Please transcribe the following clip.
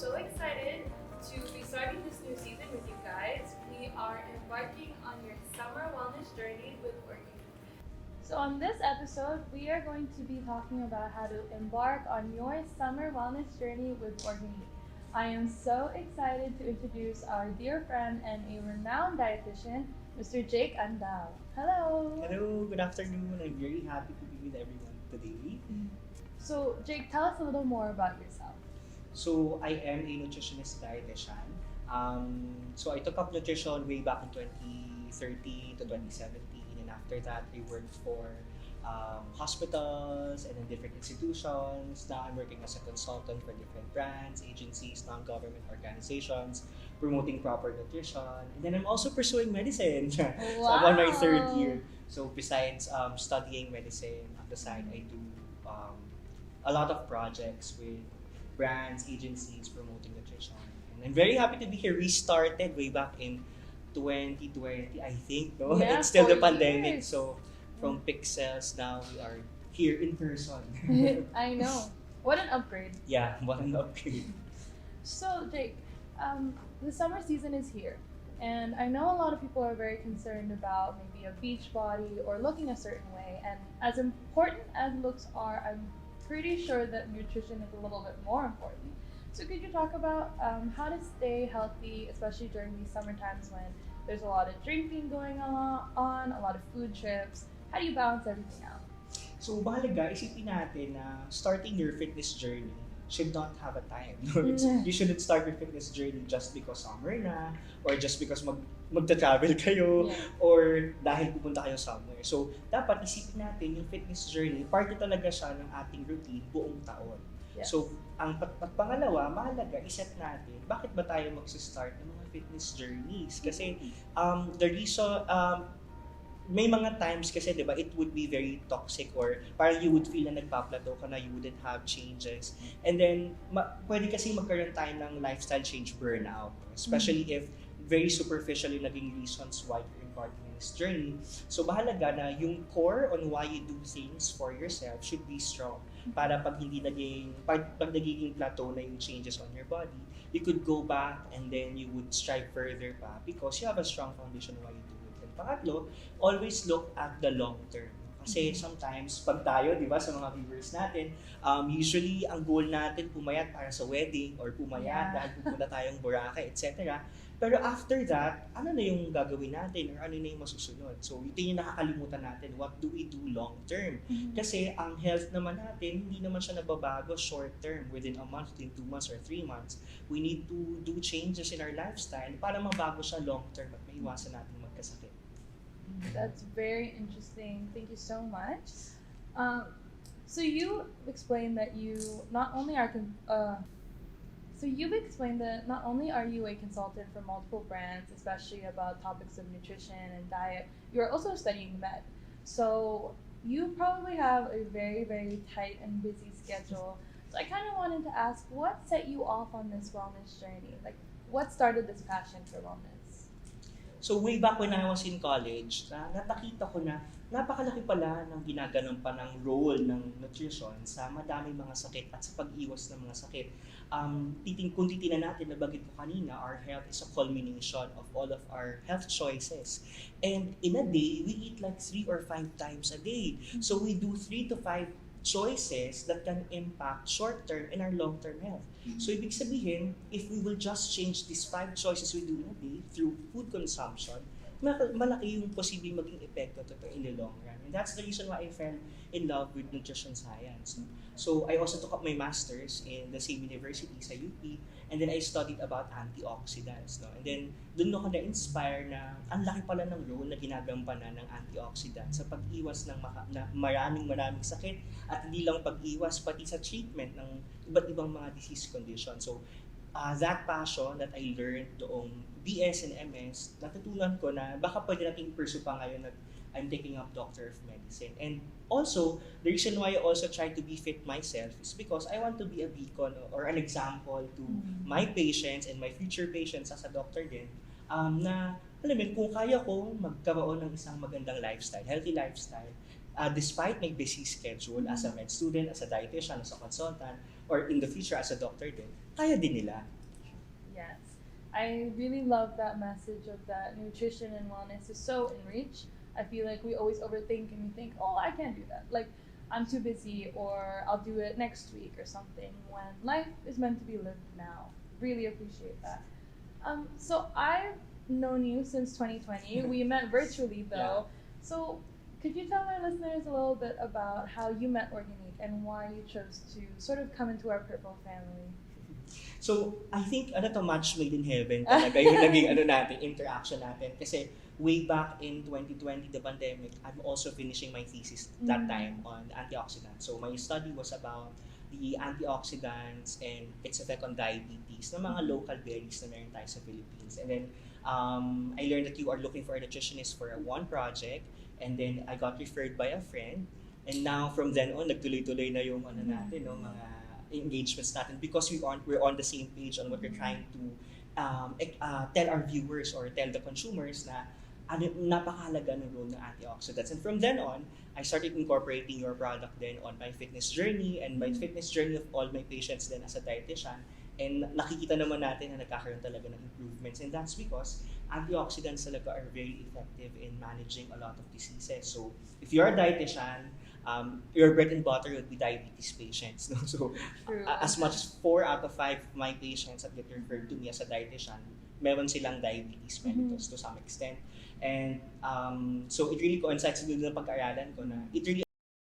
so excited to be starting this new season with you guys. We are embarking on your summer wellness journey with Organic. So on this episode, we are going to be talking about how to embark on your summer wellness journey with Organic. I am so excited to introduce our dear friend and a renowned dietitian, Mr. Jake Andal. Hello! Hello, good afternoon. I'm very happy to be with everyone today. So Jake, tell us a little more about yourself. So, I am a nutritionist dietitian. So, I took up nutrition way back in 2013 to 2017. And after that, I worked for hospitals and in different institutions. Now, I'm working as a consultant for different brands, agencies, non-government organizations, promoting proper nutrition. And then I'm also pursuing medicine. So, I'm on my third year. So, besides studying medicine, on the side, I do a lot of projects with brands, agencies promoting nutrition. And I'm very happy to be here. We started way back in 2020, I think, no? Yeah, It's still the 4 pandemic. years. So from Pixels, now we are here in person. I know. What an upgrade. Yeah, what an upgrade. So, Jake, the summer season is here. And I know a lot of people are very concerned about maybe a beach body or looking a certain way. And as important as looks are, I'm pretty sure that nutrition is a little bit more important. So could you talk about how to stay healthy, especially during these summer times when there's a lot of drinking going on, a lot of food trips? How do you balance everything out? So mahalaga, isipin natin na starting your fitness journey should not have a time. No? You shouldn't start your fitness journey just because summer na, or just because magta-travel kayo, Yeah. or dahil pupunta kayo somewhere. So, dapat isipin natin yung fitness journey, parte talaga siya ng ating routine buong taon. Yes. So, ang pangalawa, mahalaga, iset natin, bakit ba tayo mag-start ng mga fitness journeys? Kasi, the reason, may mga times kasi, di ba, it would be very toxic or parang you would feel na nagpa-plateau ka na, you wouldn't have changes. And then, pwede kasi magkaroon tayo ng lifestyle change burnout. Especially if very superficial yung naging reasons why you're embarking on this journey. So, mahalaga na yung core on why you do things for yourself should be strong. Para pag nagiging plateau na yung changes on your body, you could go back and then you would strive further pa because you have a strong foundation why you do it. And pangatlo, always look at the long term. Kasi sometimes, pag tayo, di ba, sa mga viewers natin, usually, ang goal natin, pumayat para sa wedding or pumayat dahil pupunta tayong Boracay, etc. Pero after that, ano na yung gagawin natin or ano na yung masusunod? So, ito yung nakakalimutan natin. What do we do long term? Kasi ang health naman natin, hindi naman siya nababago short term, within a month, within 2 months or 3 months. We need to do changes in our lifestyle para mabago siya long term at maiwasan natin magkasakit. That's very interesting. Thank you so much. So you explained that you not only are so you've explained that not only are you a consultant for multiple brands, especially about topics of nutrition and diet, you're also studying med. So you probably have a very, very tight and busy schedule. So I kind of wanted to ask, what set you off on this wellness journey? Like, what started this passion for wellness? So way back when I was in college, nakita ko na napakalaki pala ng ginaganon pa ng role ng nutrition sa madaming mga sakit at sa pag-iwas ng mga sakit. Kung titingnan natin, nabanggit ko kanina, our health is a culmination of all of our health choices. And in a day, we eat like 3 or 5 times a day. So we do 3 to 5 choices that can impact short-term and our long-term health. So ibig sabihin, if we will just change these 5 choices we do in a day through food consumption, malaki yung posibleng maging epekto to in the long run. And that's the reason why I fell in love with nutrition science. So I also took up my master's in the same university sa UP, and then I studied about antioxidants. No? And then doon ako na-inspire na ang laki pala ng role na ginagampanan ng antioxidants sa pag-iwas ng maraming sakit at hindi lang pag-iwas, pati sa treatment ng iba't ibang mga disease condition. So that passion that I learned doong BS and MS, natutunan ko na baka pwede nating pursue pa ngayon na I'm taking up Doctor of Medicine. And also, the reason why I also try to be fit myself is because I want to be a beacon or an example to my patients and my future patients as a doctor din, na alam mo, kung kaya ko magkaroon ng isang magandang lifestyle, healthy lifestyle, despite my busy schedule as a med student, as a dietitian, as a consultant, or in the future as a doctor din, kaya din nila. Yes. I really love that message of that nutrition and wellness is so in reach. I feel like we always overthink and we think, oh, I can't do that. Like, I'm too busy, or I'll do it next week or something, when life is meant to be lived now. Really appreciate that. So I've known you since 2020. We met virtually though. So could you tell my listeners a little bit about how you met Organic and why you chose to sort of come into our Purple family? So, I think, match made in heaven talaga yung naging interaction natin. Kasi, way back in 2020, the pandemic, I'm also finishing my thesis that time on antioxidants. So, my study was about the antioxidants and its effect on diabetes ng mga local berries na meron tayo sa Philippines. And then, I learned that you are looking for a nutritionist for one project, and then I got referred by a friend. And now, from then on, nagtuloy-tuloy na yung natin, no, mga engagements natin, because we're on the same page on what we're trying to tell our viewers or tell the consumers na napakahalaga ng role ng antioxidants. And from then on, I started incorporating your product then on my fitness journey and my fitness journey of all my patients then as a dietitian. And nakikita naman natin na nagkakaroon talaga ng improvements. And that's because antioxidants talaga are very effective in managing a lot of diseases. So if you're a dietitian, your bread and butter would be diabetes patients. No? So as much as 4 out of 5 of my patients that get referred to me as a dietitian, meron silang diabetes mellitus to some extent. And so it really coincides with the pag-aaralan ko na it really